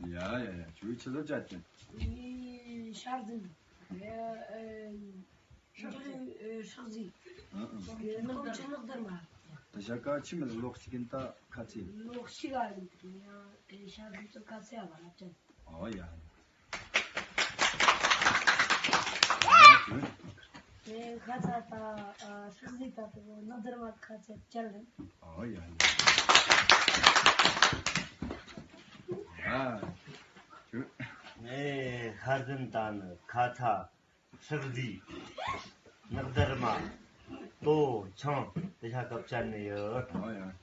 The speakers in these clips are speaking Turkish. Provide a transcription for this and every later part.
Ja. Çocuk zaten. Şarjın. Şarjı. Komşuluk durma. Teşekkür ederim. Loksik'inta kaçı? Lokşi galiba. Şarjın kaçı var. Ya. Kaça ta şarjı ta nadırma kaça çaldın. Ya. Ha. Hardıntan, kata, şırdi, nagdarma, to, çam, deşa kapçanıyor. Ya.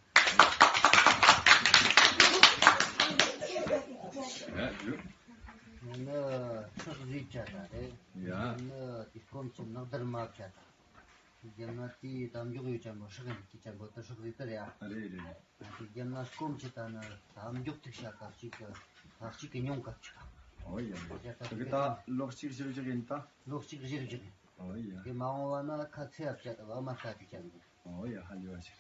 şırdi çatare. Ya. İskomçum nagdarma çata. Gemnati damcığı için bu şırdi için bu şırdi ya. Arı. Gemnas komçutana damcığı tıkşaka çıkı. Hakçı nyong kapçı. Ya. Kita loksik çocuk'inta. Lokçı gıcırıcı. Ya. Ki mağolana katı yapacak ama katı canım. Ya. Hadi baş.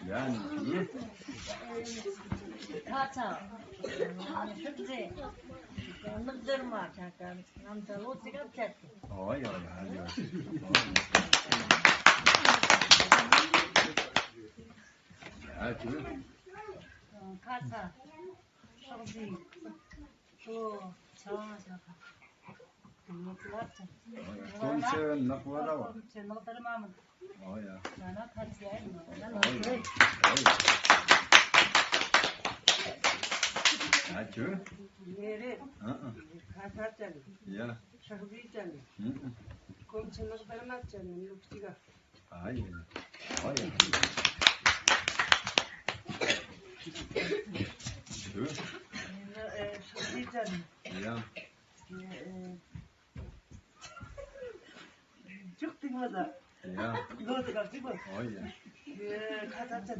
Yani. Kaça. Şarjı. Nadırma çakan. Namta lokşi kapçı. Ya. Hadi baş. Ya. Kaça. Şarjı. To çama çaka. Mutlatça. Komşu nakvara var. Nadırma mı? Ya. Bana kaçıyor. Ya. Çocuk. Yeri. Kaçar. Ya. Şarjı çal. Komşuluk durma çal. Lokşiga. Ay. Ya. Çocuk. Şarjı çal. Ya. Çok tıkmadı. Ya. Lotu kapçı bu. Ya. Kaçar çal.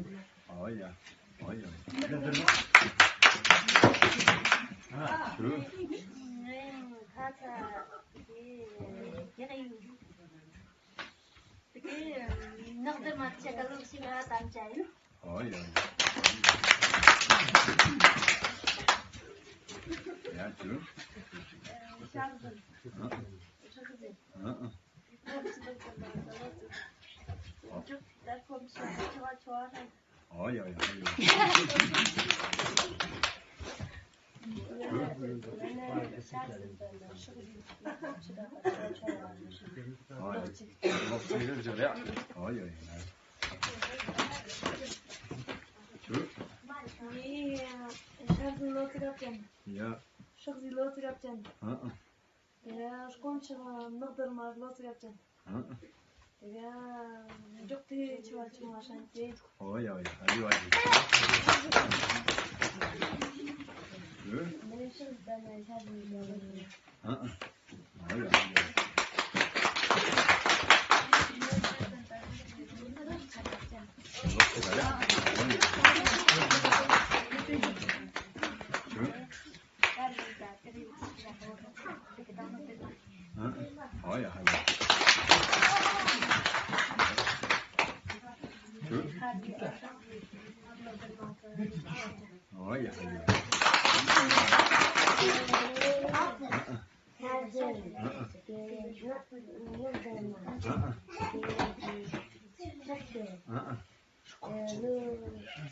Ya. Çocuk. Kaça. Nagdarma çaka lokşiga tamçayın. Ya. Ya çocuk. Şarjın. Şarjı. Çok da komşu çuva. Ya. Loksik'e güzel ya. Ya. Çocuk. Şarjın lotu kapçan. Ya. Şarjı lotu kapçan. Ya. Komşu nagdarma lotu kapçan. Çok da çuva şanti. Ya. Hadi baş. Çocuk. Ne şarjı şarjı lotu. Ya.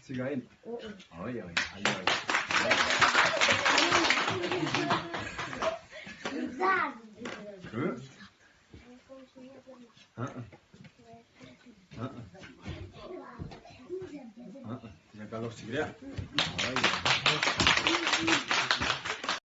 Sigayin. Ya. Ya kalau segera.